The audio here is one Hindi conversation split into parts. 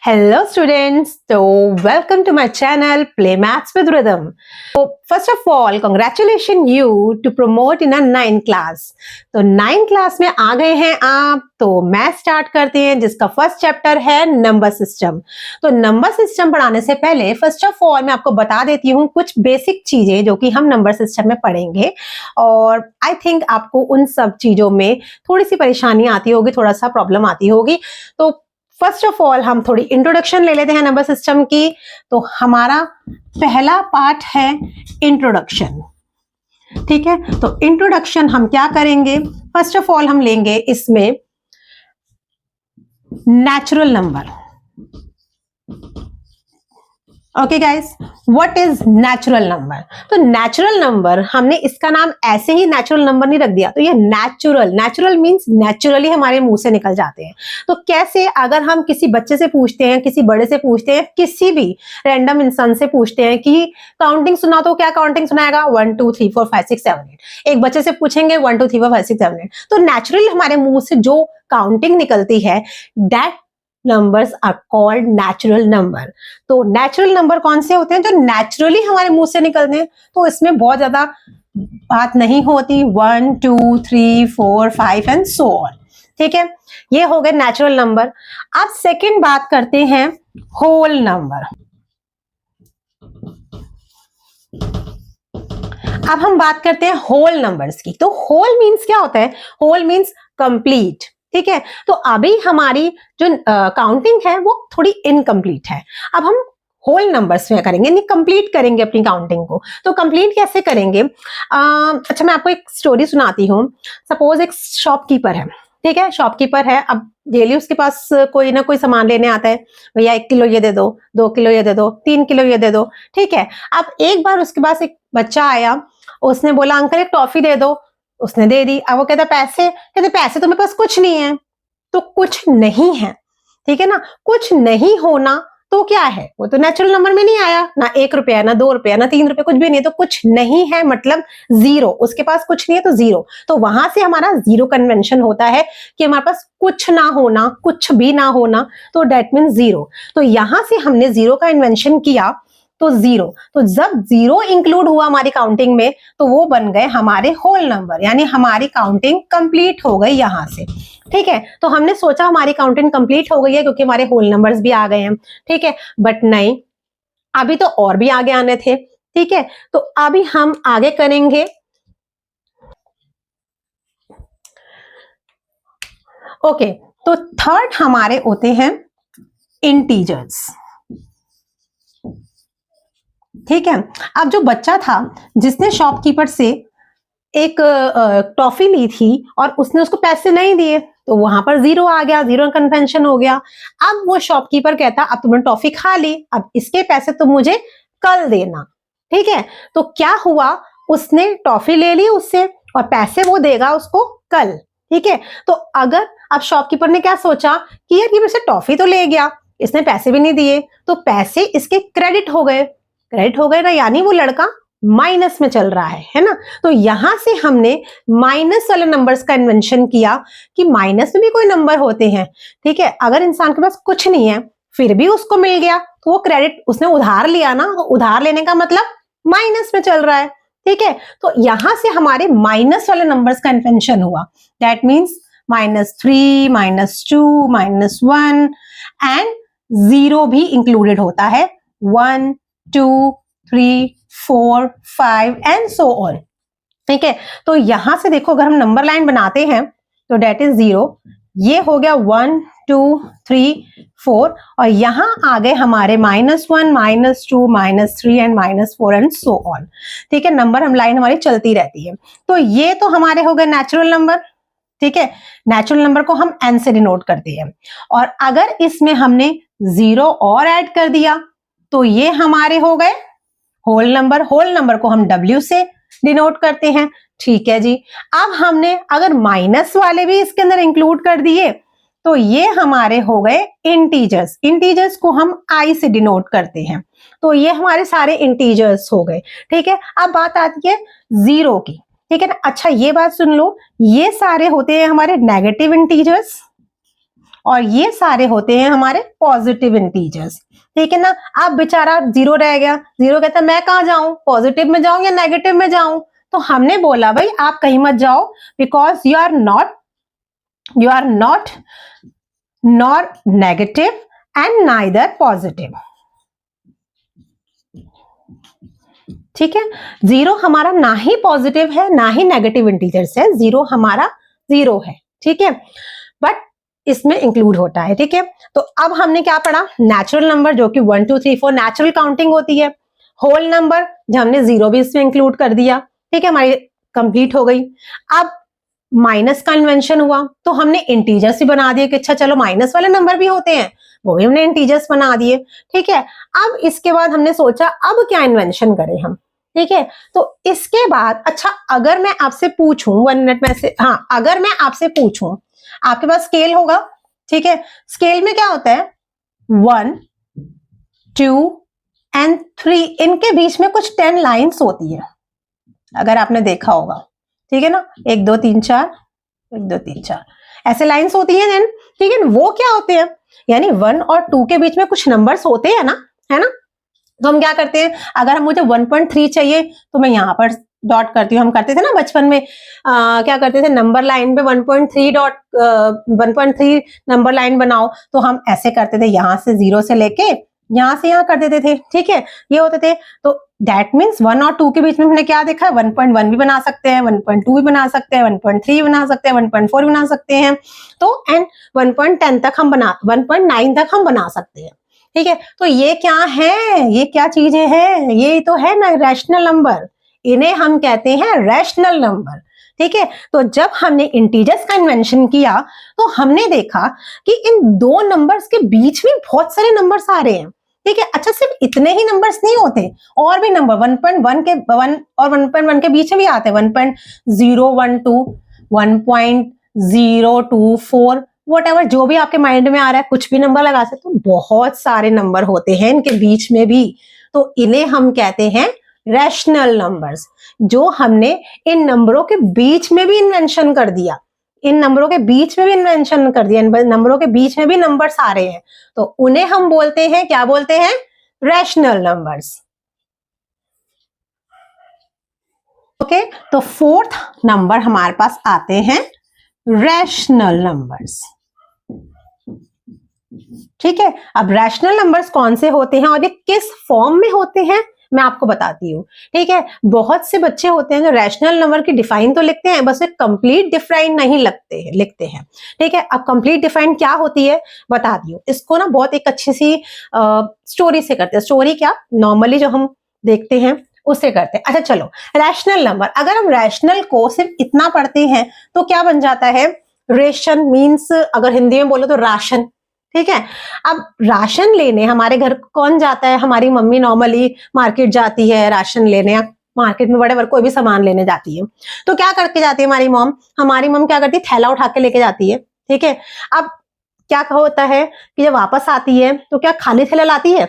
Hello students, so welcome to my channel Play Maths with Rhythm. So first of all, congratulations you to promote in a 9th class. तो 9th क्लास में आ गए हैं आप, तो मैथ स्टार्ट करते हैं जिसका फर्स्ट चैप्टर है नंबर सिस्टम। तो नंबर सिस्टम पढ़ाने से पहले फर्स्ट ऑफ ऑल मैं आपको बता देती हूँ कुछ बेसिक चीजें जो कि हम नंबर सिस्टम में पढ़ेंगे, और आई थिंक आपको उन सब चीजों में थोड़ी सी परेशानी आती होगी, थोड़ा सा प्रॉब्लम आती होगी। तो फर्स्ट ऑफ ऑल हम थोड़ी इंट्रोडक्शन ले लेते हैं नंबर सिस्टम की। तो हमारा पहला पार्ट है इंट्रोडक्शन, ठीक है। तो इंट्रोडक्शन हम क्या करेंगे, फर्स्ट ऑफ ऑल हम लेंगे इसमें natural number. Okay guys, what is natural number? तो नेचुरल नंबर हमने इसका नाम ऐसे ही नेचुरल नंबर नहीं रख दिया, तो ये नेचुरल मींस नेचुरली हमारे मुंह से निकल जाते हैं। तो कैसे, अगर हम किसी बच्चे से पूछते हैं, किसी बड़े से पूछते हैं, किसी भी रैंडम इंसान से पूछते हैं कि काउंटिंग सुना, तो क्या काउंटिंग सुनाएगा? 1 2 3 4 5 6 7 8। एक बच्चे से पूछेंगे 1 2 3 4 5 6 7 8। तो नेचुरली हमारे मुंह से जो काउंटिंग निकलती है, that numbers are called natural number. तो नेचुरल नंबर कौन से होते हैं? जो नेचुरली हमारे मुंह से निकलते हैं। तो इसमें बहुत ज्यादा बात नहीं होती, 1 2 3 4 5 एंड सो ऑन, ठीक है। ये हो गए नेचुरल नंबर। अब सेकंड बात करते हैं होल नंबर। अब हम बात करते हैं होल नंबर्स की। तो होल मीन्स क्या होता है? होल मीन्स कंप्लीट, ठीक है। तो अभी हमारी जो काउंटिंग है वो थोड़ी इनकम्प्लीट है। अब हम होल नंबर्स में करेंगे, नहीं कंप्लीट करेंगे अपनी काउंटिंग को। तो कंप्लीट कैसे करेंगे? अच्छा, मैं आपको एक स्टोरी सुनाती हूँ। सपोज एक शॉपकीपर है, ठीक है। शॉपकीपर है, अब डेली उसके पास कोई ना कोई सामान लेने आता है। भैया 1 किलो ये दे दो, 2 किलो ये दे दो, 3 किलो ये दे दो, ठीक है। अब एक बार उसके पास एक बच्चा आया, उसने बोला अंकल एक टॉफी दे दो, उसने दे दी। अब वो कहता पैसे, कहते पैसे तो मेरे पास कुछ नहीं है। तो कुछ नहीं है, ठीक है ना। कुछ नहीं होना तो क्या है? वो तो नेचुरल नंबर में नहीं आया, ना 1 रुपया, ना 2 रुपया, ना 3 रुपया, कुछ भी नहीं। तो कुछ नहीं है मतलब जीरो, उसके पास कुछ नहीं है तो जीरो। तो वहां से हमारा जीरो कन्वेंशन होता है कि हमारे पास कुछ ना होना, कुछ भी ना होना, तो डेट मीन जीरो। तो यहां से हमने जीरो का इन्वेंशन किया, तो जीरो। तो जब जीरो इंक्लूड हुआ हमारी काउंटिंग में, तो वो बन गए हमारे होल नंबर, यानी हमारी काउंटिंग कंप्लीट हो गई यहां से, ठीक है। तो हमने सोचा हमारी काउंटिंग कंप्लीट हो गई है क्योंकि हमारे होल नंबर्स भी आ गए हैं, ठीक है। बट नहीं, अभी तो और भी आगे आने थे, ठीक है। तो अभी हम आगे करेंगे ओके। तो थर्ड हमारे होते हैं इंटीजर्स, ठीक है। अब जो बच्चा था जिसने शॉपकीपर से एक टॉफी ली थी और उसने उसको पैसे नहीं दिए, तो वहां पर जीरो आ गया, जीरो कन्वेंशन हो गया। अब वो शॉपकीपर कहता अब तुमने टॉफी खा ली, अब इसके पैसे तुम मुझे कल देना, ठीक है। तो क्या हुआ, उसने टॉफी ले ली उससे और पैसे वो देगा उसको कल, ठीक है। तो अगर अब शॉपकीपर ने क्या सोचा कि यार ये मुझसे टॉफी तो ले गया, इसने पैसे भी नहीं दिए, तो पैसे इसके क्रेडिट हो गए, क्रेडिट हो गए ना, यानी वो लड़का माइनस में चल रहा है ना। तो यहां से हमने माइनस वाले नंबर्स का इन्वेंशन किया कि माइनस में भी कोई नंबर होते हैं, ठीक है। अगर इंसान के पास कुछ नहीं है फिर भी उसको मिल गया, तो वो क्रेडिट, उसने उधार लिया ना, तो उधार लेने का मतलब माइनस में चल रहा है, ठीक है। तो यहां से हमारे माइनस वाले नंबर्स का इन्वेंशन हुआ। दैट मीन्स -3, -2, -1 एंड जीरो भी इंक्लूडेड होता है, 1 2 3 4 5 एंड सो ऑन, ठीक है। तो यहां से देखो, अगर हम नंबर लाइन बनाते हैं तो डेट इज जीरो, ये हो गया 1 2 3 4, और यहां आ गए हमारे -1 -2 -3 एंड -4 एंड सो ऑन, ठीक है। नंबर हम लाइन हमारी चलती रहती है। तो ये तो हमारे हो गए नेचुरल नंबर, ठीक है। नेचुरल नंबर को हम n से डिनोट करते हैं, और अगर इसमें हमने जीरो और ऐड कर दिया तो ये हमारे हो गए होल नंबर। होल नंबर को हम w से डिनोट करते हैं, ठीक है जी। अब हमने अगर माइनस वाले भी इसके अंदर इंक्लूड कर दिए तो ये हमारे हो गए इंटीजर्स। इंटीजर्स को हम i से डिनोट करते हैं, तो ये हमारे सारे इंटीजर्स हो गए, ठीक है। अब बात आती है जीरो की, ठीक है ना। अच्छा, ये बात सुन लो, ये सारे होते हैं हमारे नेगेटिव इंटीजर्स और ये सारे होते हैं हमारे पॉजिटिव इंटीजर्स, ठीक है ना। अब बेचारा जीरो रह गया, जीरो कहता है मैं कहाँ जाऊं, पॉजिटिव में जाऊं या नेगेटिव में जाऊं। तो हमने बोला भाई आप कहीं मत जाओ, because you are not nor negative and neither positive, ठीक है। जीरो हमारा ना ही पॉजिटिव है ना ही नेगेटिव इंटीजर्स है, जीरो हमारा जीरो है, ठीक है, बट इसमें इंक्लूड होता है, ठीक है। तो अब हमने क्या पढ़ा, नेचुरल नंबर जो कि 1 2 3 4 नेचुरल काउंटिंग होती है, होल नंबर जो हमने जीरो भी इसमें इंक्लूड कर दिया, ठीक है, हमारी कंप्लीट हो गई। अब माइनस का इन्वेंशन हुआ तो हमने इंटीजर्स ही बना दिए कि अच्छा चलो माइनस वाले नंबर भी होते हैं, वो भी हमने इंटीजर्स बना दिए, ठीक है। अब इसके बाद हमने सोचा अब क्या इन्वेंशन करें हम, ठीक है। तो इसके बाद अच्छा अगर मैं आपसे पूछूं 1 मिनट में से, हाँ अगर मैं आपसे पूछूं, आपके पास स्केल होगा, ठीक है, स्केल में क्या होता है 1 2 एंड 3, इनके बीच में कुछ 10 लाइंस होती है, अगर आपने देखा होगा, ठीक है ना, 1 2 3 4 1 2 3 4 ऐसे लाइंस होती है देन, ठीक है। वो क्या होते हैं, यानी 1 और 2 के बीच में कुछ नंबर्स होते हैं ना, है ना। तो हम क्या करते हैं, अगर हम मुझे 1.3 चाहिए तो मैं यहाँ पर डॉट करती हूँ, हम करते थे ना बचपन में, क्या करते थे, नंबर लाइन पे 1.3 डॉट 1.3 नंबर लाइन बनाओ, तो हम ऐसे करते थे, यहाँ से 0 से लेके यहाँ से यहाँ कर देते थे, ठीक है, ये होते थे। तो दैट मीन्स 1 और 2 के बीच में हमने क्या देखा है, 1.1 भी बना सकते हैं, 1.2 भी बना सकते हैं, 1.3 भी बना सकते हैं, 1.4 भी बना सकते हैं, तो एंड 1.10 तक हम 1.9 तक हम बना सकते हैं, ठीक है। तो ये क्या है, ये क्या चीजें हैं, ये तो है ना रैशनल नंबर, इन्हें हम कहते हैं रैशनल नंबर, ठीक है। तो जब हमने इंटीजर्स का इन्वेंशन किया तो हमने देखा कि इन दो नंबर्स के बीच में बहुत सारे नंबर्स आ रहे हैं, ठीक है। अच्छा सिर्फ इतने ही नंबर्स नहीं होते, और भी नंबर 1.1 के 1 और 1.1 के बीच में भी आते हैं, 1.012 1.024 व्हाटएवर जो भी आपके माइंड में आ रहा है, कुछ भी नंबर लगा सकते हो, बहुत सारे नंबर होते हैं इनके बीच में भी, तो इन्हें हम कहते हैं रैशनल नंबर्स, जो हमने इन नंबरों के बीच में भी इन्वेंशन कर दिया, इन नंबरों के बीच में भी इन्वेंशन कर दिया, इन नंबरों के बीच में भी नंबर्स आ रहे हैं, तो उन्हें हम बोलते हैं, क्या बोलते हैं, रैशनल नंबर्स, ओके। तो फोर्थ नंबर हमारे पास आते हैं रैशनल नंबर्स, ठीक है। अब रैशनल नंबर्स कौन से होते हैं और ये किस फॉर्म में होते हैं मैं आपको बताती हूँ, ठीक है। बहुत से बच्चे होते हैं जो रैशनल नंबर की डिफाइन तो लिखते हैं, बस वे कंप्लीट डिफाइन नहीं लिखते हैं, ठीक है। अब कंप्लीट डिफाइन क्या होती है बताती हूँ, इसको ना बहुत एक अच्छी सी स्टोरी से करते हैं, स्टोरी क्या नॉर्मली जो हम देखते हैं उससे करते हैं। अच्छा चलो, रैशनल नंबर, अगर हम रैशनल को सिर्फ इतना पढ़ते हैं तो क्या बन जाता है, रेशन मीन्स अगर हिंदी में बोलो तो राशन, ठीक है। अब राशन लेने हमारे घर कौन जाता है, हमारी मम्मी नॉर्मली मार्केट जाती है राशन लेने, मार्केट में बड़े कोई भी सामान लेने जाती है, तो क्या करके जाती है हमारी मॉम क्या करती है, थैला उठा के लेके जाती है, ठीक है। अब क्या होता है कि जब वापस आती है तो क्या खाली थैला लाती है,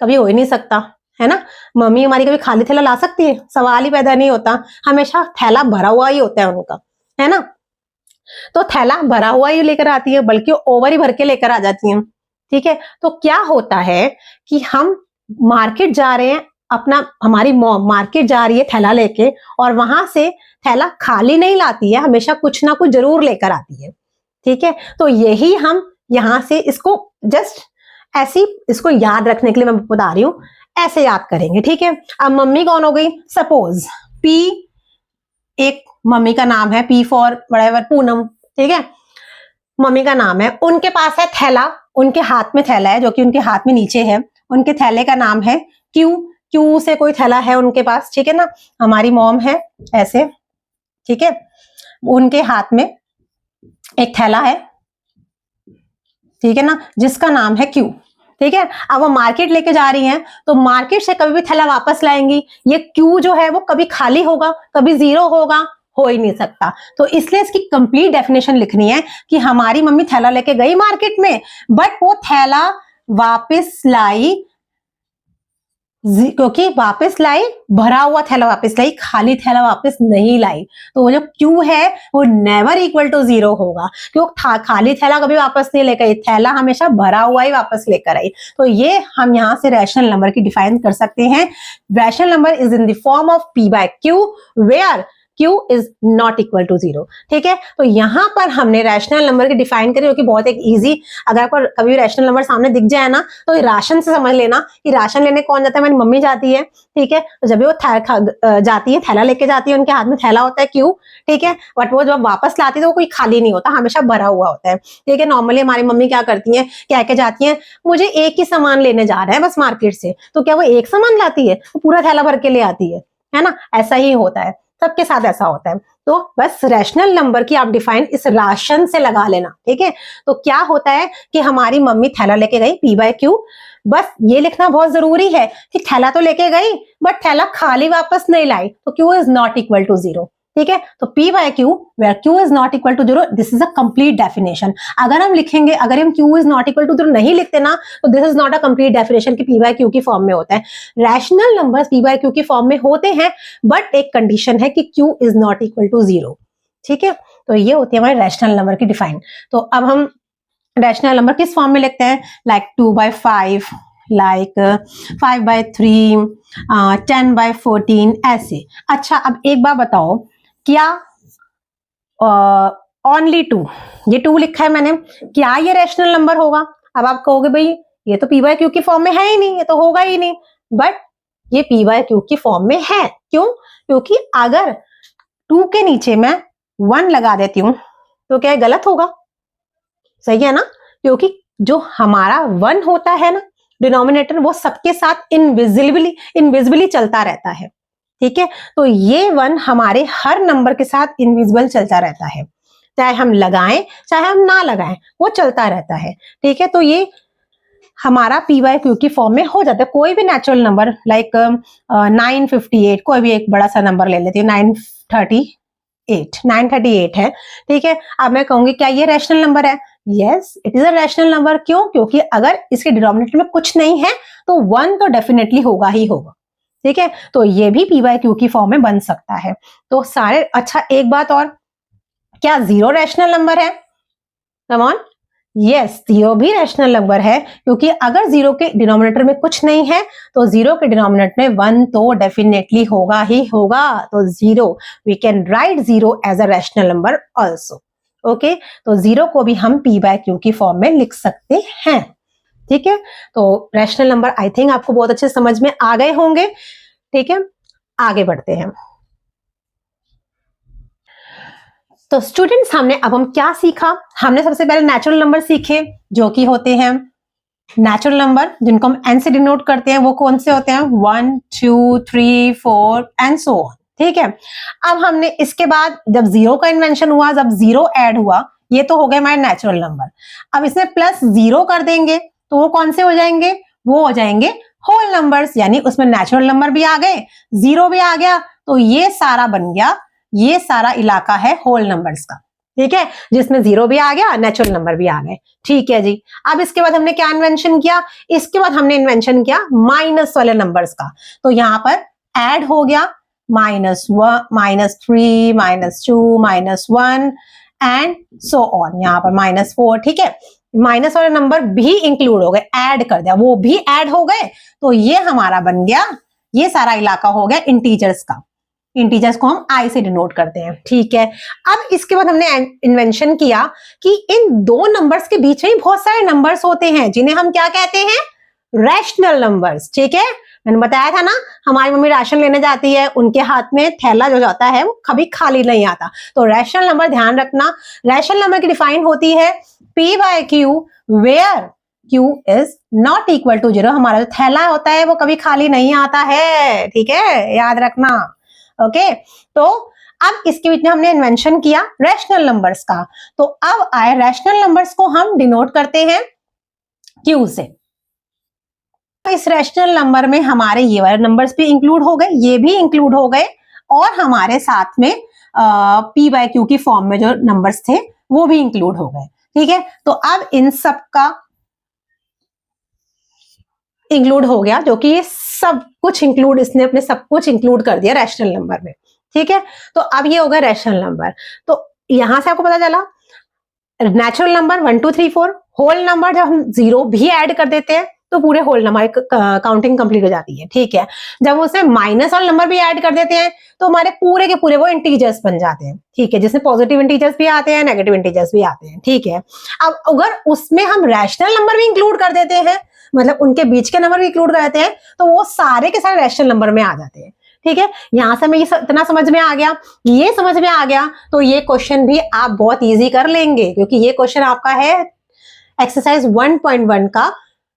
कभी हो ही नहीं सकता, है ना। मम्मी हमारी कभी खाली थैला ला सकती है, सवाल ही पैदा नहीं होता, हमेशा थैला भरा हुआ ही होता है उनका, है ना। तो थैला भरा हुआ ही लेकर आती है, बल्कि ओवर ही भर के लेकर आ जाती हैं, ठीक है। तो क्या होता है कि हम मार्केट जा रहे हैं, हमारी मॉम मार्केट जा रही है थैला लेके, और वहां से थैला खाली नहीं लाती है, हमेशा कुछ ना कुछ जरूर लेकर आती है, ठीक है। तो यही हम यहां से इसको जस्ट ऐसी इसको याद रखने के लिए मैं बता रही हूं, ऐसे याद करेंगे, ठीक है। अब मम्मी कौन हो गई, सपोज पी, एक मम्मी का नाम है, पी फॉर व्हाटएवर पूनम, ठीक है, मम्मी का नाम है, उनके पास है थैला, उनके हाथ में थैला है जो कि उनके हाथ में नीचे है, उनके थैले का नाम है क्यू, क्यू से कोई थैला है उनके पास, ठीक है ना। हमारी मॉम है ऐसे, ठीक है, उनके हाथ में एक थैला है, ठीक है ना, जिसका नाम है क्यू, ठीक है। अब वो मार्केट लेके जा रही हैं, तो मार्केट से कभी भी थैला वापस लाएंगी, ये क्यू जो है वो कभी खाली होगा कभी जीरो होगा, हो ही नहीं सकता। तो इसलिए इसकी कंप्लीट डेफिनेशन लिखनी है कि हमारी मम्मी थैला लेके गई मार्केट में, बट वो थैला वापस लाई क्योंकि वापस लाई, भरा हुआ थैला वापस लाई, खाली थैला वापस नहीं लाई, तो वो जो Q है वो नेवर इक्वल टू 0 होगा, क्योंकि खाली थैला कभी वापस नहीं लेकर आई, थैला हमेशा भरा हुआ ही वापस लेकर आई। तो ये हम यहाँ से रैशनल नंबर की डिफाइन कर सकते हैं। Rational number is in the form of P by Q where Q is not equal to 0। ठीक है, तो यहां पर हमने रैशनल नंबर की डिफाइन करी, जो कि बहुत एक इजी, अगर आपको कभी रैशनल नंबर सामने दिख जाए ना, तो राशन से समझ लेना कि राशन लेने कौन जाता है, मेरी मम्मी जाती है। ठीक है, तो जब भी वो जाती है, थैला लेके जाती है, उनके हाथ में थैला होता है Q। ठीक है, बट वो जब वापस लाती है तो वो कोई खाली नहीं होता, हमेशा भरा हुआ होता है। ठीक है, नॉर्मली हमारी मम्मी क्या करती है, कह के जाती है मुझे एक ही सामान लेने जा रहा है बस मार्केट से, तो क्या वो एक सामान लाती है, वो पूरा थैला भर के ले आती है ना? ऐसा ही होता है, सबके साथ ऐसा होता है। तो बस रैशनल नंबर की आप डिफाइन इस राशन से लगा लेना। ठीक है, तो क्या होता है कि हमारी मम्मी थैला लेके गई P by Q, बस ये लिखना बहुत जरूरी है कि थैला तो लेके गई बट थैला खाली वापस नहीं लाई, तो Q is not equal to 0। ठीक है, तो P by Q where Q is not equal to 0, this is a complete definition. अगर हम लिखेंगे, अगर हम Q is not equal to 0 नहीं लिखते ना, तो this is not a complete definition कि P by Q की फॉर्म में होता है। Rational numbers P by Q की फॉर्म में होते हैं, बट एक कंडीशन है कि Q is not equal to 0। ठीक है, तो ये होती है हमारे रैशनल नंबर की डिफाइन। तो अब हम रैशनल नंबर किस फॉर्म में लिखते हैं, लाइक 2/5, लाइक 5/3, 10/14, ऐसे। अच्छा, अब एक बार बताओ, क्या ओनली 2, ये 2 लिखा है मैंने, क्या ये रैशनल नंबर होगा? अब आप कहोगे भाई ये तो P by Q की फॉर्म में है ही नहीं, ये तो होगा ही नहीं, बट ये P by Q की फॉर्म में है। क्यों? क्योंकि अगर 2 के नीचे मैं 1 लगा देती हूं तो क्या गलत होगा? सही है ना? क्योंकि जो हमारा 1 होता है ना डिनोमिनेटर, वो सबके साथ इनविजिबली चलता रहता है। ठीक है, तो ये 1 हमारे हर नंबर के साथ इनविजिबल चलता रहता है, चाहे हम लगाएं चाहे हम ना लगाएं, वो चलता रहता है। ठीक है, तो ये हमारा P by Q की फॉर्म में हो जाता है। कोई भी नेचुरल नंबर लाइक 958, कोई भी एक बड़ा सा नंबर ले लेती हूँ, 938 है। ठीक है, अब मैं कहूंगी क्या ये रैशनल नंबर है? Yes, it is a rational number. क्यों? क्योंकि अगर इसके डिनोमिनेटर में कुछ नहीं है तो 1 तो डेफिनेटली होगा ही होगा। ठीक है, तो ये भी P by Q की फॉर्म में बन सकता है। तो सारे, अच्छा एक बात और, क्या 0 रैशनल नंबर है? कम ऑन, यस, 0 भी रैशनल नंबर है, क्योंकि अगर 0 के डिनोमिनेटर में कुछ नहीं है तो 0 के डिनोमिनेटर में 1 तो डेफिनेटली होगा ही होगा। तो 0, we can write 0 as a rational number also. Okay, तो 0 को भी हम P by Q की फॉर्म में लिख सकते हैं। ठीक है, तो रैशनल नंबर आई थिंक आपको बहुत अच्छे समझ में आ गए होंगे। ठीक है, आगे बढ़ते हैं। तो स्टूडेंट्स, हमने अब हम क्या सीखा? हमने सबसे पहले नेचुरल नंबर सीखे, जो कि होते हैं नेचुरल नंबर, जिनको हम n से डिनोट करते हैं। वो कौन से होते हैं? 1, 2, 3, 4 एंड सो ऑन। ठीक है, अब हमने इसके बाद जब 0 का इन्वेंशन हुआ, जब 0 ऐड हुआ, ये तो हो गए हमारे नेचुरल नंबर। अब इसमें +0 कर देंगे तो वो कौन से हो जाएंगे? वो हो जाएंगे होल नंबर्स, यानी उसमें नेचुरल नंबर भी आ गए, 0 भी आ गया, तो ये सारा बन गया, ये सारा इलाका है होल नंबर्स का। ठीक है, जिसमें 0 भी आ गया, नेचुरल नंबर भी आ गए। ठीक है जी, अब इसके बाद हमने क्या इन्वेंशन किया? इसके बाद हमने इन्वेंशन किया माइनस वाले नंबर्स का। तो यहां पर ऐड हो गया -1, -3, -2, -1 एंड सो ऑन, यहां पर -4। ठीक है, माइनस वाले नंबर भी इंक्लूड हो गए, ऐड कर दिया, वो भी ऐड हो गए, तो ये हमारा बन गया, ये सारा इलाका हो गया इंटीजर्स का। इंटीजर्स को हम I से डिनोट करते हैं। ठीक है, अब इसके बाद हमने इन्वेंशन किया कि इन दो नंबर्स के बीच में बहुत सारे नंबर्स होते हैं, जिन्हें हम क्या कहते हैं? Rational numbers. ठीक है, मैंने बताया था ना, हमारी मम्मी राशन लेने जाती है, उनके हाथ में थैला जो जाता है वो कभी खाली नहीं आता। तो रैशनल नंबर ध्यान रखना, रैशनल नंबर की डिफाइन होती है P by Q where Q is not equal to 0। हमारा जो थैला होता है वो कभी खाली नहीं आता है। ठीक है, याद रखना। ओके, तो अब इसके बीच में हमने इन्वेंशन किया रैशनल नंबर्स का। तो अब आए रैशनल नंबर्स को हम डिनोट करते हैं Q से। इस रैशनल नंबर में हमारे ये वाले नंबर्स भी इंक्लूड हो गए, ये भी इंक्लूड हो गए, और हमारे साथ में P by Q की फॉर्म में जो नंबर्स थे वो भी इंक्लूड हो गए। ठीक है, तो अब इन सब का इंक्लूड हो गया, जो कि ये सब कुछ इंक्लूड, इसने अपने सब कुछ इंक्लूड कर दिया रैशनल नंबर में। ठीक है, तो अब ये होगा रैशनल नंबर। तो यहां से आपको पता चला नेचुरल नंबर 1 2 3 4, होल नंबर जब हम 0 भी ऐड कर देते हैं तो पूरे होल नंबर काउंटिंग कंप्लीट हो जाती है। ठीक है, जब उसमें माइनस वाला नंबर भी ऐड कर देते हैं तो हमारे पूरे के पूरे वो इंटीजर्स बन जाते हैं। ठीक है, जिसमें पॉजिटिव इंटीजर्स भी आते हैं, नेगेटिव इंटीजर्स भी आते हैं। ठीक है, अब अगर उसमें हम रैशनल नंबर भी इंक्लूड कर देते हैं, मतलब उनके बीच के नंबर भी इंक्लूड कर देते हैं, तो वो सारे के सारे रैशनल नंबर में आ जाते हैं। ठीक है, यहां से हमें ये इतना समझ में आ गया, ये समझ में आ गया, तो ये क्वेश्चन भी आप बहुत इजी कर लेंगे, क्योंकि ये क्वेश्चन आपका है एक्सरसाइज 1.1 का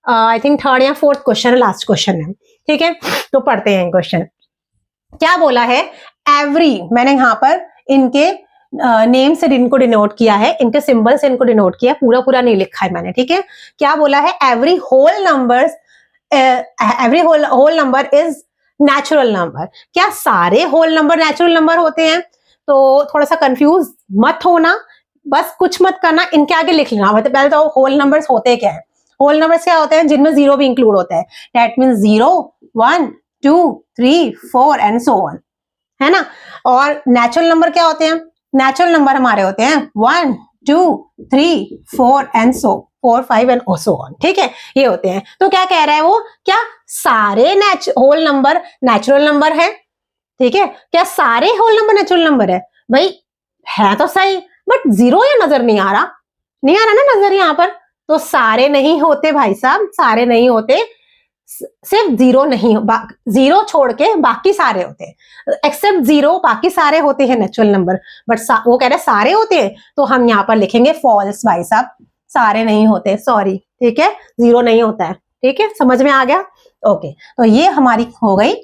आई थिंक थर्ड या फोर्थ क्वेश्चन है, लास्ट क्वेश्चन है। ठीक है, तो पढ़ते हैं क्वेश्चन। क्या बोला है, एवरी, मैंने यहां पर इनके नेम से इनको डिनोट किया है, इनके सिंबल से इनको डिनोट किया, पूरा पूरा नहीं लिखा है मैंने। ठीक है, क्या बोला है, every whole number is natural number. क्या सारे होल नंबर नेचुरल नंबर होते हैं? तो थोड़ा सा कंफ्यूज मत होना, बस कुछ मत करना, इनके आगे लिख लेना। मतलब पहले तो होल नंबर्स होते क्या है? होल नंबर्स क्या होते हैं? जिनमें जीरो भी इंक्लूड होता है। That means 0 1 2 3 4 and so on, है ना। और नेचुरल नंबर क्या होते हैं? नेचुरल नंबर हमारे होते हैं 1 2 3 4 and so 4 5 and so on. ठीक है, ये होते हैं। तो क्या कह रहा है वो, क्या सारे होल नंबर नेचुरल नंबर है? ठीक है, क्या सारे होल नंबर नेचुरल नंबर है? भाई है तो सही, बट जीरो या नजर नहीं आ रहा, नहीं आ रहा ना नजर यहाँ पर। तो सारे नहीं होते भाई साहब, सारे नहीं होते, सिर्फ जीरो नहीं, जीरो छोड़ के बाकी सारे होते हैं। एक्सेप्ट जीरो बाकी सारे होते हैं नेचुरल नंबर, बट वो कह रहे सारे होते हैं, तो हम यहाँ पर लिखेंगे फॉल्स भाई साहब, सारे नहीं होते, सॉरी। ठीक है, जीरो नहीं होता है। ठीक है, समझ में आ गया? ओके, तो ये हमारी हो गई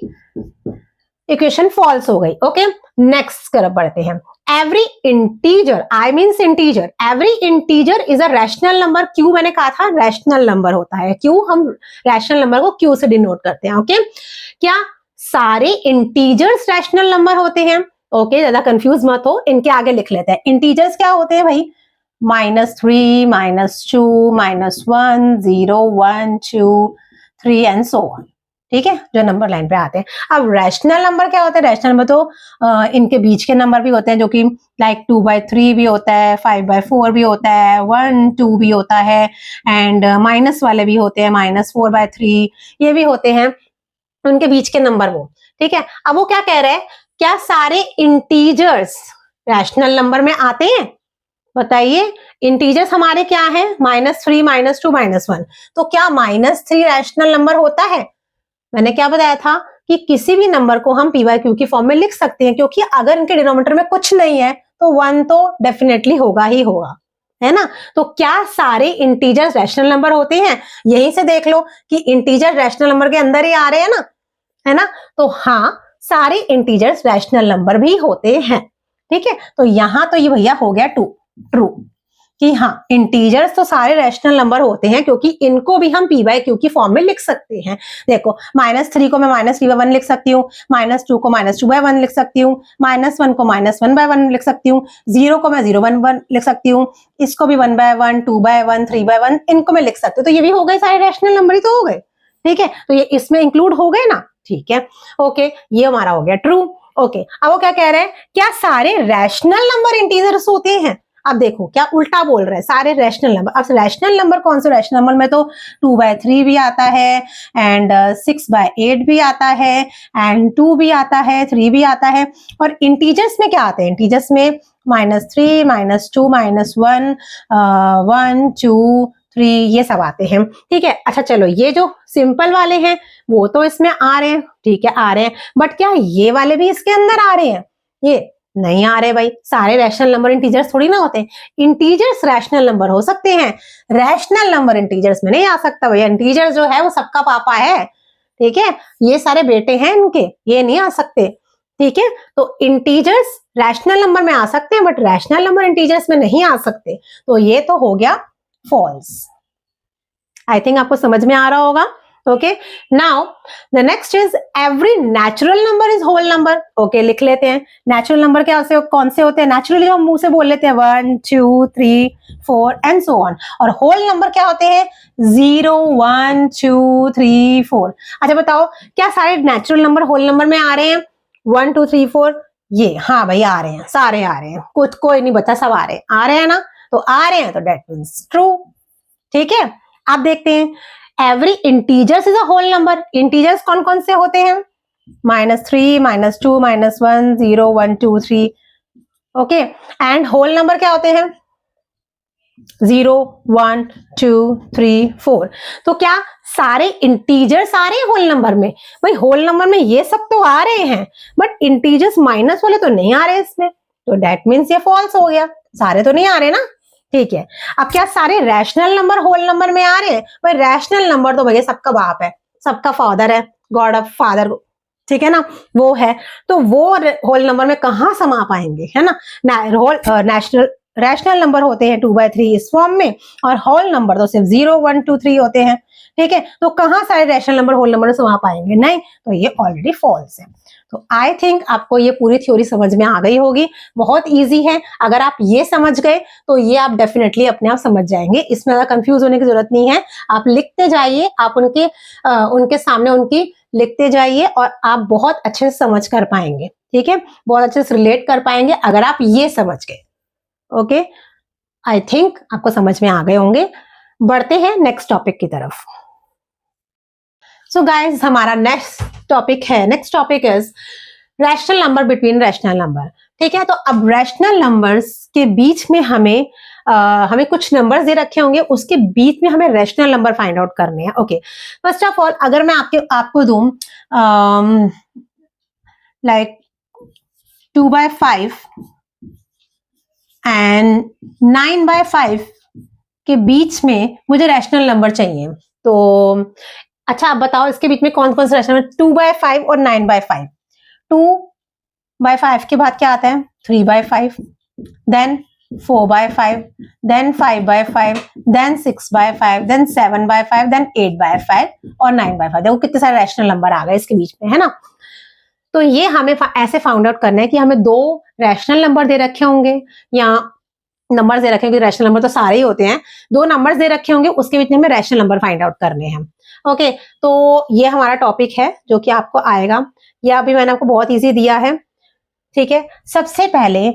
इक्वेशन फॉल्स हो गई। ओके, नेक्स्ट तरफ बढ़ते हैं। Every integer, I means integer, every integer is a rational number. Q मैंने कहा था रैशनल नंबर होता है, क्यू हम रैशनल नंबर को क्यू से डिनोट करते हैं। ओके, क्या सारे इंटीजर्स रैशनल नंबर होते हैं? ओके, ज्यादा कंफ्यूज मत हो, इनके आगे लिख लेते हैं। इंटीजर्स क्या होते हैं भाई? -3 -2 -1 0 1 2 3 एंड सो ऑन। ठीक है, जो नंबर लाइन पे आते हैं। अब रैशनल नंबर क्या होता है? रैशनल नंबर तो इनके बीच के नंबर भी होते हैं, जो कि लाइक 2/3 भी होता है, 5/4 भी होता है, 1 2 भी होता है, एंड माइनस वाले भी होते हैं, -4/3 ये भी होते हैं, उनके बीच के नंबर वो। ठीक है, अब वो क्या कह रहे हैं, क्या सारे इंटीजर्स रैशनल नंबर में आते हैं? बताइए, इंटीजर्स हमारे क्या है? -3 -2 -1। तो क्या -3 रैशनल नंबर होता है? मैंने क्या बताया था कि किसी भी नंबर को हम p/q की फॉर्म में लिख सकते हैं, क्योंकि अगर इनके डिनोमिनेटर में कुछ नहीं है तो 1 तो डेफिनेटली होगा ही होगा, है ना। तो क्या सारे इंटीजर्स रैशनल नंबर होते हैं? यहीं से देख लो कि इंटीजर रैशनल नंबर के अंदर ही आ रहे हैं ना, है ना। तो हाँ, सारे इंटीजर्स रैशनल नंबर भी होते हैं। ठीक है, तो यहां तो ये भैया हो गया ट्रू कि हाँ, इंटीजर्स तो सारे रैशनल नंबर होते हैं, क्योंकि इनको भी हम p/q की फॉर्म में लिख सकते हैं। देखो, -3 को मैं -3/1 लिख सकती हूँ, -2 को -2/1 लिख सकती हूँ, -1 को -1/1 लिख सकती हूँ, 0 को मैं 0/1 लिख सकती हूँ, इसको भी 1/1 2/1 3/1 इनको मैं लिख सकती हूँ। तो ये भी हो गए सारे रैशनल नंबर ही तो हो गए। ठीक है, तो ये इसमें इंक्लूड हो गए ना। ठीक है, ओके, ये हमारा हो गया ट्रू। ओके, अब वो क्या कह रहे हैं, क्या सारे रैशनल नंबर इंटीजर्स होते हैं? अब देखो क्या उल्टा बोल रहे हैं, सारे रैशनल नंबर। अब रैशनल नंबर कौन से? रैशनल नंबर में तो 2/3 भी आता है, एंड 6/8 भी आता है, एंड 2 भी आता है, 3 भी आता है। और इंटीजर्स में क्या आते हैं? इंटीजर्स में -3 -2 -1 1 2 3 ये सब आते हैं। ठीक है, अच्छा चलो, ये जो सिंपल वाले हैं वो तो इसमें आ रहे हैं, ठीक है, आ रहे हैं, बट क्या ये वाले भी इसके अंदर आ रहे हैं? ये नहीं आ रहे भाई। सारे रैशनल नंबर इंटीजर्स थोड़ी ना होते हैं, इंटीजर्स रैशनल नंबर हो सकते हैं, रैशनल नंबर इंटीजर्स में नहीं आ सकता भैया। इंटीजर जो है वो सबका पापा है, ठीक है, ये सारे बेटे हैं इनके, ये नहीं आ सकते। ठीक है, तो इंटीजर्स रैशनल नंबर में आ सकते हैं, बट रैशनल नंबर इंटीजर्स में नहीं आ सकते, तो ये तो हो गया फॉल्स। आई थिंक आपको समझ में आ रहा होगा। Okay, now the next is every natural number is whole number. Okay, लिख लेते हैं नेचुरल नंबर क्या से कौन से होते हैं, नेचुरली हम मुंह से बोल लेते हैं 1 2 3 4 एंड सो ऑन। और होल नंबर क्या होते हैं 0 1 2 3 4। अच्छा बताओ क्या सारे नेचुरल नंबर होल नंबर में आ रहे हैं 1 2 3 4? ये हाँ भाई आ रहे हैं, सारे आ रहे हैं, कुछ कोई नहीं बचा, सब आ रहे हैं ना, तो आ रहे हैं तो डेट मीन्स ट्रू। ठीक है, आप देखते हैं every integers is a whole number. Integers कौन कौन से होते हैं -3 -2 -1 0 1 2 3। ओके, एंड होल नंबर क्या होते हैं 0 1 2 3 4। तो क्या सारे इंटीजर्स आ रहे हैं होल नंबर में? भाई होल नंबर में ये सब तो आ रहे हैं बट इंटीजर्स माइनस वाले तो नहीं आ रहे इसमें, तो दैट मीन्स ये फॉल्स हो गया, सारे तो नहीं आ रहे ना। ठीक है, अब क्या सारे रैशनल नंबर होल नंबर में आ रहे हैं? भाई रैशनल नंबर तो भैया सबका बाप है, सबका फादर है, गॉड ऑफ फादर, ठीक है ना, वो है, तो वो होल नंबर में कहां समा पाएंगे, है ना। नेशनल रैशनल नंबर होते हैं 2/3 इस फॉर्म में, और होल नंबर तो सिर्फ 0 1 2 3 होते हैं। ठीक है, तो कहां सारे रैशनल नंबर होल नंबर में समा पाएंगे? नहीं, तो ये ऑलरेडी फॉल्स है। तो आई थिंक आपको ये पूरी थ्योरी समझ में आ गई होगी, बहुत इजी है। अगर आप ये समझ गए तो ये आप डेफिनेटली अपने आप समझ जाएंगे, इसमें ज्यादा कंफ्यूज होने की जरूरत नहीं है। आप लिखते जाइए, आप उनके सामने उनकी लिखते जाइए और आप बहुत अच्छे से समझ कर पाएंगे। ठीक है, बहुत अच्छे से रिलेट कर पाएंगे अगर आप ये समझ गए। ओके, आई थिंक आपको समझ में आ गए होंगे। बढ़ते हैं नेक्स्ट टॉपिक की तरफ। सो गाइस, हमारा next topic is rational number between rational number. ठीक है, तो अब रैशनल नंबर्स के बीच में हमें कुछ नंबर्स दे रखे होंगे, उसके बीच में हमें रैशनल नंबर फाइंड आउट करने हैं। ओके, फर्स्ट ऑफ ऑल अगर मैं आपको दूं लाइक 2/5 एंड 9/5 के बीच में मुझे रैशनल नंबर चाहिए, तो अच्छा आप बताओ इसके बीच में कौन कौन से रैशनल, 2/5 और 9/5। 2/5 के बाद क्या आता है 3/5, then 4/5, then 5/5, then 6/5, then 7/5, then 8/5 और 9/5। देखो कितने सारे रैशनल नंबर आ गए इसके बीच में, है ना। तो ये हमें ऐसे फाउंड आउट करना है कि हमें दो रैशनल नंबर दे रखे होंगे या नंबर दे रखे होंगे, रैशनल नंबर तो सारे ही होते हैं, दो नंबर्स दे रखे होंगे, उसके बीच में हमें रैशनल नंबर फाइंड आउट करने हैं। ओके, तो ये हमारा टॉपिक है जो कि आपको आएगा, या अभी मैंने आपको बहुत इजी दिया है। ठीक है, सबसे पहले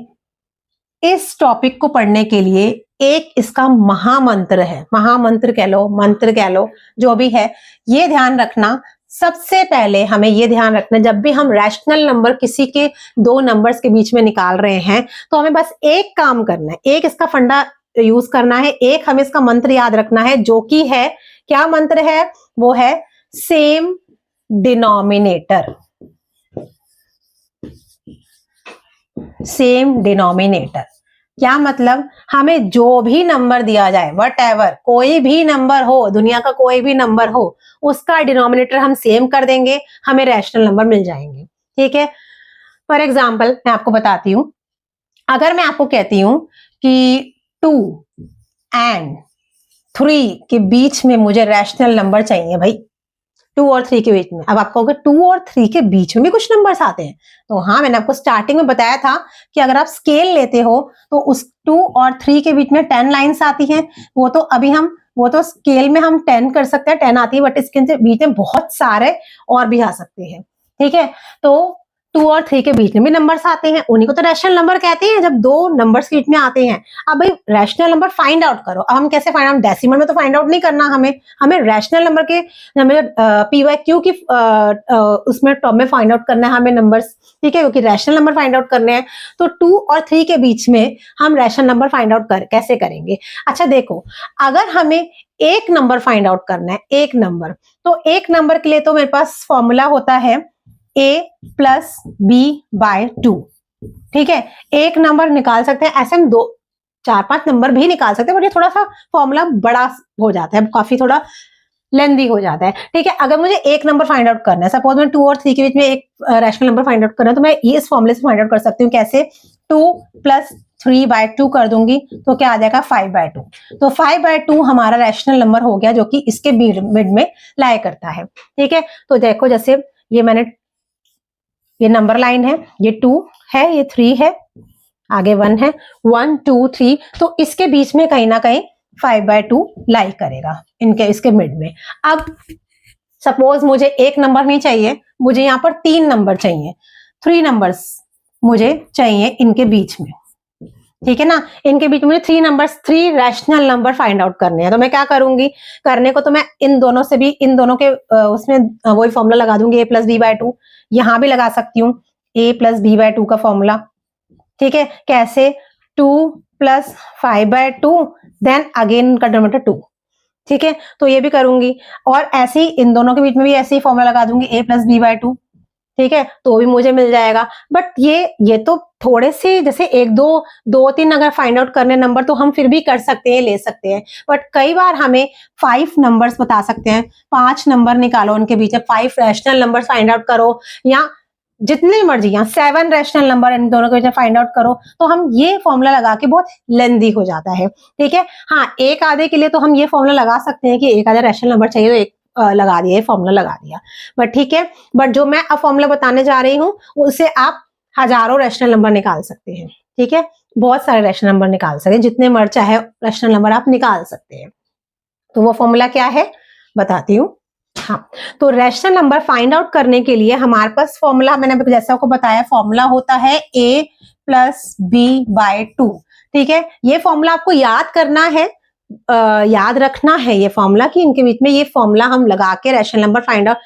इस टॉपिक को पढ़ने के लिए एक इसका महामंत्र है, महामंत्र कह लो, मंत्र कह लो, जो भी है, ये ध्यान रखना। सबसे पहले हमें ये ध्यान रखना, जब भी हम रैशनल नंबर किसी के दो नंबर्स के बीच में निकाल रहे हैं तो हमें बस एक काम करना है, एक इसका फंडा यूज करना है, एक हमें इसका मंत्र याद रखना है, जो कि है, क्या मंत्र है वो है सेम डिनोमिनेटर। सेम डिनोमिनेटर क्या मतलब, हमें जो भी नंबर दिया जाए, वट एवर, कोई भी नंबर हो, दुनिया का कोई भी नंबर हो, उसका डिनोमिनेटर हम सेम कर देंगे, हमें रैशनल नंबर मिल जाएंगे। ठीक है, फॉर एग्जाम्पल मैं आपको बताती हूं, अगर मैं आपको कहती हूं कि 2 एंड 3 के बीच में मुझे रैशनल नंबर चाहिए भाई, 2 और 3 के बीच में। अब आपको अगर 2 और 3 के बीच में भी कुछ नंबर्स आते हैं, तो हाँ मैंने आपको स्टार्टिंग में बताया था कि अगर आप स्केल लेते हो तो उस 2 और 3 के बीच में 10 लाइंस आती हैं, वो तो स्केल में हम 10 कर सकते हैं, 10 आती है, बट इसके बीच में बहुत सारे और भी आ सकते हैं। ठीक है, तो 2 और 3 के बीच में भी नंबर्स आते हैं, उन्हीं को तो रैशनल नंबर कहते हैं जब दो नंबर्स के बीच में आते हैं। अब भाई रैशनल नंबर फाइंड आउट करो, अब हम कैसे फाइंड आउट, डेसिमल में तो फाइंड आउट नहीं करना हमें रैशनल नंबर के PYQ की उसमें टॉप में फाइंड आउट करना है हमें नंबर्स। ठीक है, क्योंकि रैशनल नंबर फाइंड आउट करने हैं, तो 2 और 3 के बीच में हम रैशनल नंबर फाइंड आउट कैसे करेंगे। अच्छा देखो, अगर हमें एक नंबर फाइंड आउट करना है, एक नंबर, तो एक नंबर के लिए तो मेरे पास फॉर्मूला होता है A + B/2। ठीक है, एक नंबर निकाल सकते हैं, ऐसे हम 4-5 नंबर भी निकाल सकते हैं, बट ये थोड़ा सा फॉर्मूला बड़ा हो जाता है, काफी थोड़ा लेंदी हो जाता है। ठीक है, अगर मुझे एक नंबर फाइंड आउट करना है, सपोज मैं 2 और 3 के बीच में एक रैशनल नंबर फाइंड आउट करना है, तो मैं इस फॉर्मूले से फाइंड आउट कर सकती हूँ, कैसे, 2 + 3/2 कर दूंगी तो क्या आ जाएगा 5/2। तो 5/2 हमारा रैशनल नंबर हो गया जो कि इसके मिड में लाई करता है। ठीक है, तो देखो जैसे ये मैंने, ये नंबर लाइन है, ये 2 है, ये 3 है, आगे 1 है, 1 2 3, तो इसके बीच में कहीं ना कहीं 5/2 लाई करेगा इनके, इसके मिड में। अब सपोज मुझे एक नंबर नहीं चाहिए, मुझे यहाँ पर 3 नंबर चाहिए, 3 नंबर्स मुझे चाहिए इनके बीच में। ठीक है ना, इनके बीच में मुझे 3 numbers, 3 rational number find out करने हैं। तो मैं क्या करूंगी, करने को तो मैं इन दोनों से भी, इन दोनों के उसमें वही फॉर्मूला लगा दूंगी, a + b/2। यहां भी लगा सकती हूँ a + b/2 का फॉर्मूला। ठीक है, कैसे, 2 + 5/2, देन अगेन का डिनोमिनेटर 2। ठीक है, तो ये भी करूंगी, और ऐसे ही इन दोनों के बीच में भी ऐसे ही फॉर्मूला लगा दूंगी a + b/2। ठीक है, तो भी मुझे मिल जाएगा। बट ये तो थोड़े से, जैसे 1 2 3 अगर फाइंड आउट करने नंबर तो हम फिर भी कर सकते हैं, ले सकते हैं। बट कई बार हमें 5 नंबर्स बता सकते हैं, 5 नंबर निकालो उनके बीच में, 5 रैशनल नंबर फाइंड आउट करो, या जितने मर्जी, यहाँ 7 रैशनल नंबर इन दोनों के बीच में फाइंड आउट करो, तो हम ये फॉर्मूला लगा के बहुत लेंदी हो जाता है। ठीक है, हाँ, एक आधे के लिए तो हम ये फॉर्मूला लगा सकते हैं कि एक आधे रैशनल नंबर चाहिए तो एक लगा दिया, फॉर्मूला लगा दिया। बट ठीक है, बट जो मैं अब फॉर्मूला बताने जा रही हूँ उससे आप हजारों रैशनल नंबर निकाल सकते हैं। ठीक है, बहुत सारे रैशनल नंबर निकाल सकते हैं, जितने मर्जी चाहे रैशनल नंबर आप निकाल सकते हैं। तो वो फॉर्मूला क्या है बताती हूँ। हाँ, तो रैशनल नंबर फाइंड आउट करने के लिए हमारे पास फॉर्मूला, मैंने जैसा आपको बताया, फॉर्मूला होता है a + b/2। ठीक है, ये फॉर्मूला आपको याद करना है, याद रखना है ये फॉर्मूला, कि इनके बीच में ये फॉर्मूला हम लगा के रैशनल नंबर फाइंड आउट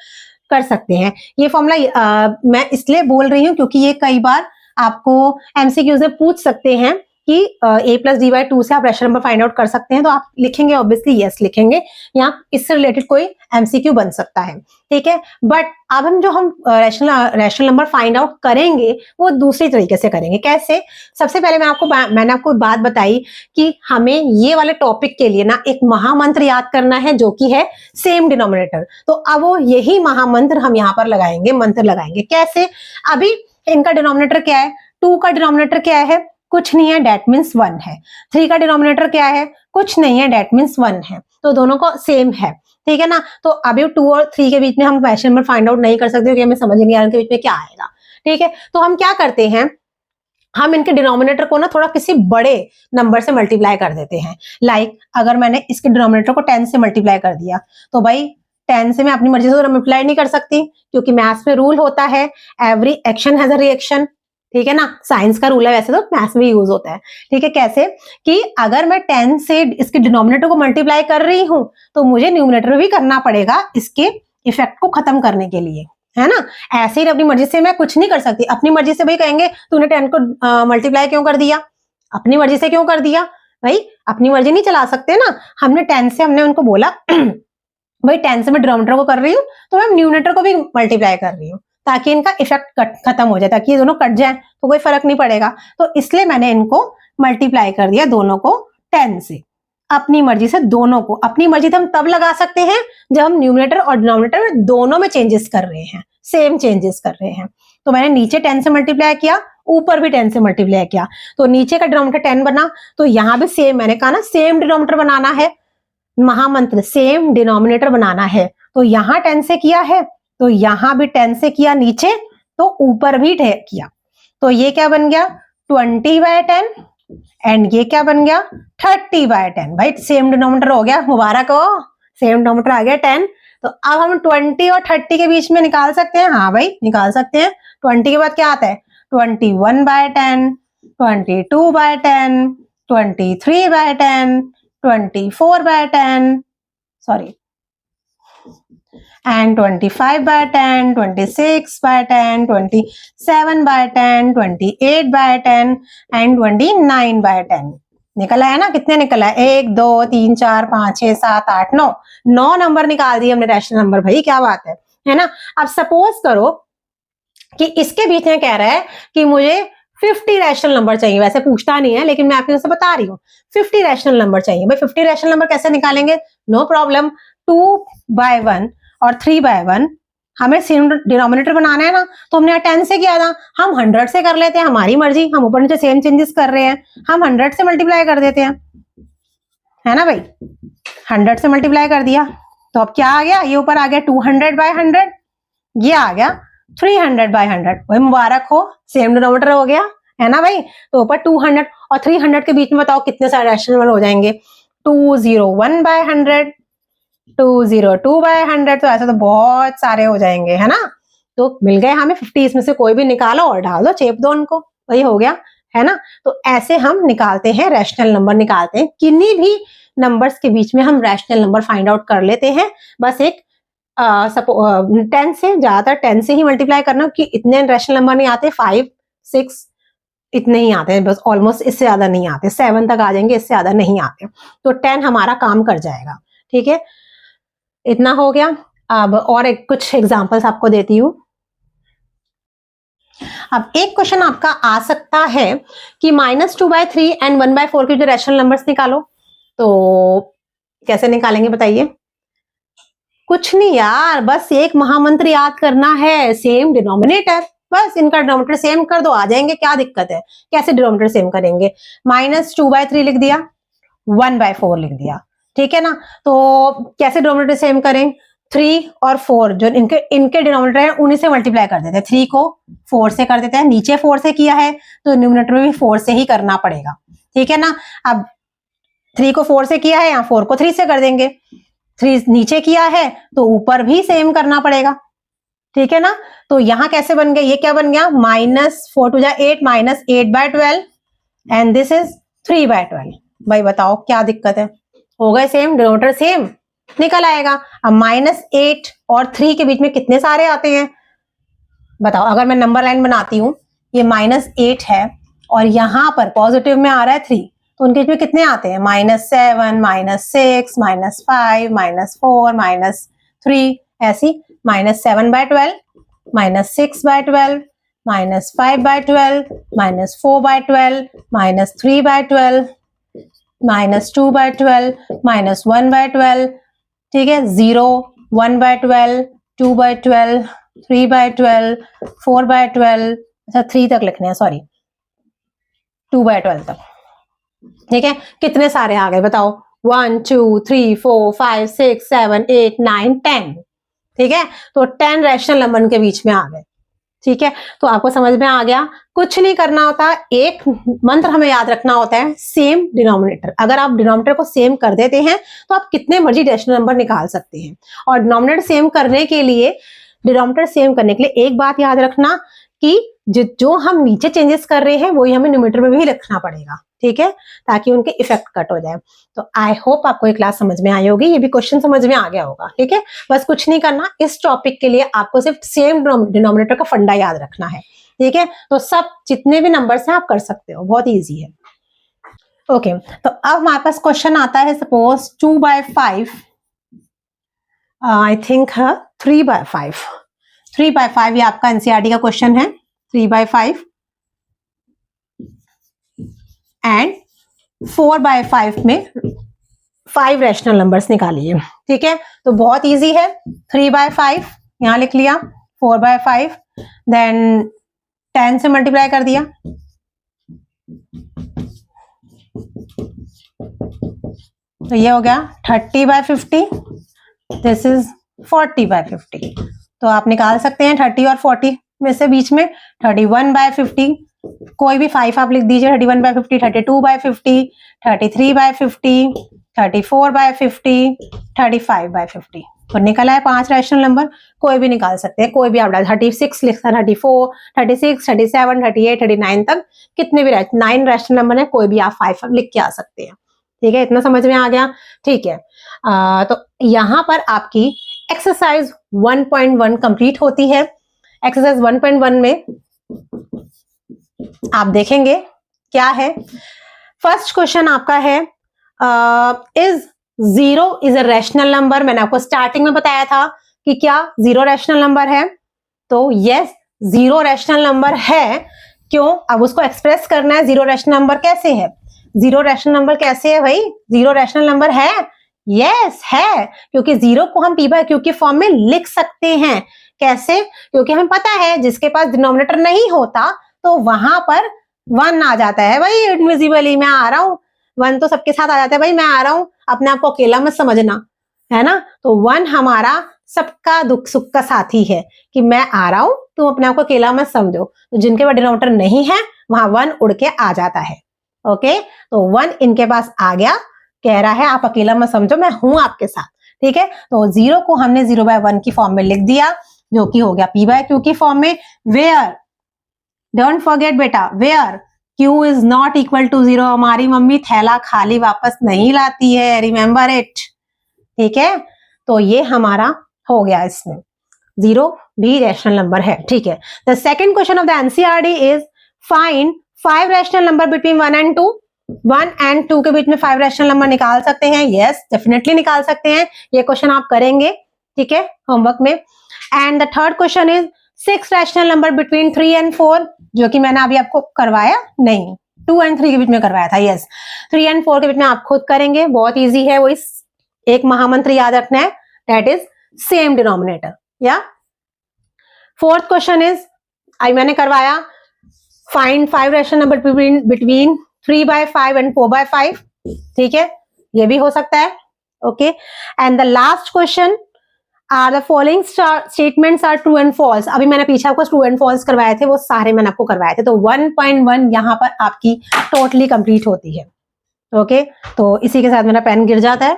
कर सकते हैं। ये फॉर्मूला मैं इसलिए बोल रही हूँ क्योंकि ये कई बार आपको एमसीक्यूज में पूछ सकते हैं कि a + d/2 से आप रैशनल नंबर फाइंड आउट कर सकते हैं, तो आप लिखेंगे ऑब्वियसली यस लिखेंगे, या इससे रिलेटेड कोई एमसीक्यू बन सकता है। ठीक है, बट अब हम रैशनल नंबर फाइंड आउट करेंगे वो दूसरी तरीके से करेंगे। कैसे, सबसे पहले मैंने आपको बात बताई कि हमें ये वाले टॉपिक के लिए ना एक महामंत्र याद करना है जो कि है सेम डिनोमिनेटर। तो अब वो यही महामंत्र हम यहाँ पर लगाएंगे, मंत्र लगाएंगे। कैसे, अभी इनका डिनोमिनेटर क्या है, 2 का डिनोमिनेटर क्या है, कुछ नहीं है, डेट मीन्स 1 है। 3 का डिनोमिनेटर क्या है, कुछ नहीं है, डेट मीन्स 1 है। तो दोनों को सेम है। ठीक है ना, तो अभी 2 और 3 के बीच में हम रैशनल नंबर फाइंड आउट नहीं कर सकते क्योंकि हमें समझ नहीं आ रहा इनके बीच में क्या आएगा। ठीक है, तो हम क्या करते हैं, हम इनके डिनोमिनेटर को ना थोड़ा किसी बड़े नंबर से मल्टीप्लाई कर देते हैं। लाइक अगर मैंने इसके डिनोमिनेटर को 10 से मल्टीप्लाई कर दिया, तो भाई 10 से मैं अपनी मर्जी से मल्टीप्लाई नहीं कर सकती, क्योंकि मैथ्स में रूल होता है every action has a reaction. ठीक है ना, साइंस का रूल है, वैसे तो मैथ्स में यूज होता है। ठीक है, कैसे कि अगर मैं 10 से इसके डिनोमिनेटर को मल्टीप्लाई कर रही हूं तो मुझे न्यूमरेटर भी करना पड़ेगा इसके इफेक्ट को खत्म करने के लिए, है ना। ऐसे ही अपनी मर्जी से मैं कुछ नहीं कर सकती। अपनी मर्जी से भाई कहेंगे तूने 10 को मल्टीप्लाई क्यों कर दिया, अपनी मर्जी से क्यों कर दिया, भाई अपनी मर्जी नहीं चला सकते ना। हमने 10 से हमने उनको बोला भाई 10 से मैं डिनोमिनेटर को कर रही हूँ तो मैं न्यूमरेटर को भी मल्टीप्लाई कर रही हूँ, ताकि इनका इफेक्ट खत्म हो जाए, ताकि ये दोनों कट जाए तो कोई फर्क नहीं पड़ेगा। तो इसलिए मैंने इनको मल्टीप्लाई कर दिया दोनों को 10 से, अपनी मर्जी से दोनों को। अपनी मर्जी से हम तब लगा सकते हैं जब हम न्यूमरेटर और डिनोमिनेटर दोनों में चेंजेस कर रहे हैं, सेम चेंजेस कर रहे हैं। तो मैंने नीचे 10 से मल्टीप्लाई किया, ऊपर भी 10 से मल्टीप्लाई किया, तो नीचे का डिनोमिनेटर 10 बना, तो यहां भी सेम, मैंने कहा ना सेम डिनोमिनेटर बनाना है, महामंत्र सेम डिनोमिनेटर बनाना है। तो यहां 10 से किया है तो यहां भी 10 से किया नीचे, तो ऊपर भी किया, तो ये क्या बन गया 20/10, एंड ये क्या बन गया 30/10। भाई सेम डिनोमिनेटर हो गया, मुबारक हो, सेम डिनोमिनेटर आ गया 10। तो अब हम 20 और 30 के बीच में निकाल सकते हैं, हाँ भाई निकाल सकते हैं। 20 के बाद क्या आता है 21/10, 22/10, 23/10, 24/10, सॉरी, and 25/10, 26/10, 27/10, 28/10 and 29/10। निकला है ना, कितने निकला है 1 2 3 4 5 6 7 8 9 नंबर निकाल दिए हमने रैशनल नंबर। भाई क्या बात है ना। अब सपोज करो कि इसके बीच में कह रहा है कि मुझे 50 रैशनल नंबर चाहिए, वैसे पूछता नहीं है लेकिन मैं आपको बता रही हूँ 50 रैशनल नंबर चाहिए। भाई 50 रैशनल नंबर कैसे निकालेंगे, नो प्रॉब्लम, 2/1 और 3/1 हमें सेम डिनोमिनेटर बनाना है ना, तो हमने 10 से किया था, हम 100 से कर लेते हैं, हमारी मर्जी, हम ऊपर नीचे सेम चेंजेस कर रहे हैं, हम 100 से मल्टीप्लाई कर देते हैं, है ना भाई। 100 से मल्टीप्लाई कर दिया तो अब क्या आ गया, ये ऊपर आ गया 200/100, ये आ गया 300/100। भाई मुबारक हो, सेम डिनोमिनेटर हो गया, है ना भाई। तो ऊपर 200 और 300 के बीच में बताओ कितने सारे रैशनल नंबर हो जाएंगे, 201/100, 202/100, तो ऐसे तो बहुत सारे हो जाएंगे, है ना। तो मिल गए हमें 50, इसमें से कोई भी निकालो और डाल दो, चेप दो उनको, वही हो गया, है ना। तो ऐसे हम निकालते हैं, रैशनल नंबर निकालते हैं, किन्हीं भी नंबर्स के बीच में हम रैशनल नंबर फाइंड आउट कर लेते हैं। बस एक 10 से, ज्यादातर 10 से ही मल्टीप्लाई करना, कि इतने रैशनल नंबर नहीं आते, 5, 6 इतने ही आते हैं बस, ऑलमोस्ट, इससे ज्यादा नहीं आते, 7 तक आ जाएंगे, इससे ज्यादा नहीं आते। तो 10 हमारा काम कर जाएगा, ठीक है। इतना हो गया। अब और कुछ एग्जांपल्स आपको देती हूँ। अब एक क्वेश्चन आपका आ सकता है कि -2/3 एंड 1/4 के जो रैशनल नंबर्स निकालो, तो कैसे निकालेंगे बताइए। कुछ नहीं यार, बस एक महामंत्र याद करना है, सेम डिनोमिनेटर, बस इनका डिनोमिनेटर सेम कर दो, आ जाएंगे, क्या दिक्कत है। कैसे डिनोमिनेटर सेम करेंगे, -2/3 लिख दिया, 1/4 लिख दिया, ठीक है ना। तो कैसे डिनोमिनेटर सेम करें, 3 और 4 जो इनके डिनोमिनेटर है उन्हीं से मल्टीप्लाई कर देते हैं, 3 को 4 से कर देते हैं, नीचे 4 से किया है तो न्यूमिनेटर में भी 4 से ही करना पड़ेगा, ठीक है ना। अब 3 को 4 से किया है, यहाँ 4 को 3 से कर देंगे, 3 नीचे किया है तो ऊपर भी सेम करना पड़ेगा, ठीक है ना। तो यहां कैसे बन गया, ये क्या बन गया, -4 2 8, -8/12 एंड दिस इज 3/12। भाई बताओ क्या दिक्कत है, हो गए सेम, डिनोमिनेटर सेम निकल आएगा। अब -8 और 3 के बीच में कितने सारे आते हैं बताओ। अगर मैं नंबर लाइन बनाती हूँ, ये -8 है और यहां पर पॉजिटिव में आ रहा है 3, तो उनके बीच में कितने आते हैं, -7, -6, -5, -4, -3, ऐसी -7/12, -6/12, -5/12, -4/12, -3/12, -2/12, -1/12, ठीक है, 0, 1/12, 2/12, 3/12, 4/12, अच्छा 3 तक लिखने हैं, सॉरी 2/12 तक, ठीक है। कितने सारे आ गए बताओ, 1 2 3 4 5 6 7 8 9 10, ठीक है। तो 10 रैशनल नंबर के बीच में आ गए, ठीक है। तो आपको समझ में आ गया, कुछ नहीं करना होता, एक मंत्र हमें याद रखना होता है, सेम डिनोमिनेटर। अगर आप डिनोमिनेटर को सेम कर देते हैं तो आप कितने मर्जी रैशनल नंबर निकाल सकते हैं। और डिनोमिनेटर सेम करने के लिए, डिनोमिनेटर सेम करने के लिए एक बात याद रखना कि जो हम नीचे चेंजेस कर रहे हैं वही हमें न्यूमरेटर में भी लिखना पड़ेगा, ठीक है, ताकि उनके इफेक्ट कट हो जाए। तो आई होप आपको ये क्लास समझ में आई होगी, ये भी क्वेश्चन समझ में आ गया होगा, ठीक है। बस कुछ नहीं करना, इस टॉपिक के लिए आपको सिर्फ सेम डिनोमिनेटर का फंडा याद रखना है, ठीक है। तो सब जितने भी नंबर्स हैं आप कर सकते हो, बहुत ईजी है। ओके, तो अब हमारे पास क्वेश्चन आता है, सपोज 2/5, आई थिंक 3/5, 3/5 ये आपका एनसीईआरटी का क्वेश्चन है, 3/5 एंड 4/5 में 5 रैशनल नंबर्स निकालिए, ठीक है। तो बहुत इजी है, 3/5 यहां लिख लिया, 4/5 देन 10 से मल्टीप्लाई कर दिया, तो ये हो गया 30/50, दिस इज 40/50। तो आप निकाल सकते हैं 30 और 40 में से बीच में 31/50, कोई भी 5 आप लिख दीजिए, 31/50, 32/50, 33/50, 34/50, 35/50। तो निकला है 5 रैशनल नंबर, कोई भी निकाल सकते हैं, कोई भी आप डाल, 36 लिखता, 34, 36, 37, 38, 39 तक कितने भी 9 रैशनल नंबर है, कोई भी आप 5 लिख के आ सकते हैं, ठीक है। इतना समझ में आ गया, ठीक है। तो यहां पर आपकी एक्सरसाइज 1.1 कंप्लीट होती है। एक्सरसाइज 1.1 में आप देखेंगे क्या है। फर्स्ट क्वेश्चन आपका है, is 0 is a rational number. मैंने आपको स्टार्टिंग में बताया था कि क्या 0 रैशनल नंबर है, तो यस 0 रैशनल नंबर है। क्यों, अब उसको एक्सप्रेस करना है, 0 रैशनल नंबर कैसे है, 0 रैशनल नंबर कैसे है भाई, 0 रैशनल नंबर है, यस है, क्योंकि 0 को हम p/q के फॉर्म में लिख सकते हैं, कैसे? क्योंकि हमें पता है जिसके पास डिनोमिनेटर नहीं होता तो वहां पर 1 आ जाता है भाई, इनविजिबली मैं आ रहा हूँ, 1 तो सबके साथ आ जाता है भाई, मैं आ रहा हूँ, अपने आप को अकेला मत समझना, है ना। तो 1 हमारा सबका दुख सुख का साथी है कि मैं आ रहा हूं, तुम अपने आप को अकेला मत समझो। तो जिनके पास डिनोमिनेटर नहीं है वहां 1 उड़ के आ जाता है। ओके, तो 1 इनके पास आ गया, कह रहा है आप अकेला मत समझो, मैं हूं आपके साथ। ठीक है, तो 0 को हमने 0/1 की फॉर्म में लिख दिया, जो कि हो गया p/q की फॉर्म में। वेयर, डोंट फॉरगेट बेटा, where q is not equal to 0, हमारी मम्मी थैला खाली वापस नहीं लाती है, रिमेंबर इट। ठीक है, तो ये हमारा हो गया, इसमें 0 भी रैशनल नंबर है। ठीक है, the second question of the NCERT is find 5 rational number between 1 and 2। 1 and 2 के बीच में 5 रैशनल नंबर निकाल सकते हैं? यस, डेफिनेटली निकाल सकते हैं, ये क्वेश्चन आप करेंगे, ठीक है, होमवर्क में। And the third question is 6 rational number between 3 and 4, जो कि मैंने अभी आपको करवाया नहीं, 2 and 3 के बीच में करवाया था। यस, 3 and 4 के बीच में आप खुद करेंगे, बहुत ईजी है, वो इस एक महामंत्र याद रखना है, दैट इज सेम डिनोमिनेटर। या फोर्थ क्वेश्चन इज, आई मैंने करवाया, find 5 rational number between 3/5 and 4/5। ठीक है, ये भी हो सकता है। Okay, and the last question are the following statements are true and false. अभी मैंने पीछे आपको ट्रू एंड फॉल्स करवाए थे, वो सारे मैंने आपको करवाए थे, तो 1.1 यहाँ पर आपकी टोटली कंप्लीट होती है। ओके, तो इसी के साथ मेरा पेन गिर जाता है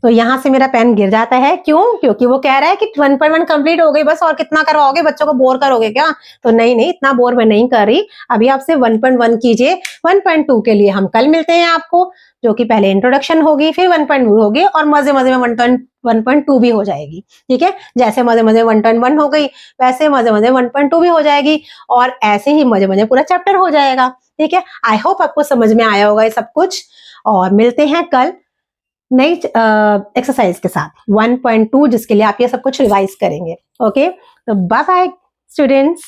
तो यहां से मेरा पेन गिर जाता है, क्यों? क्योंकि वो कह रहा है कि 1.1 कंप्लीट हो गई बस, और कितना करवाओगे, बच्चों को बोर करोगे क्या? तो नहीं नहीं, इतना बोर मैं नहीं कर रही, अभी आपसे 1.1 कीजिए। 1.2 के लिए हम कल मिलते हैं आपको, जो कि पहले इंट्रोडक्शन होगी, फिर 1.2 होगी, और मजे मजे में 1.2 भी हो जाएगी। ठीक है, जैसे मजे मजे 1.1 हो गई, वैसे मजे मजे 1.2 भी हो जाएगी, और ऐसे ही मजे मजे पूरा चैप्टर हो जाएगा। ठीक है, आई होप आपको समझ में आया होगा ये सब कुछ, और मिलते हैं कल नई एक्सरसाइज के साथ 1.2, जिसके लिए आप ये सब कुछ रिवाइज करेंगे। ओके, तो बाय बाय स्टूडेंट्स।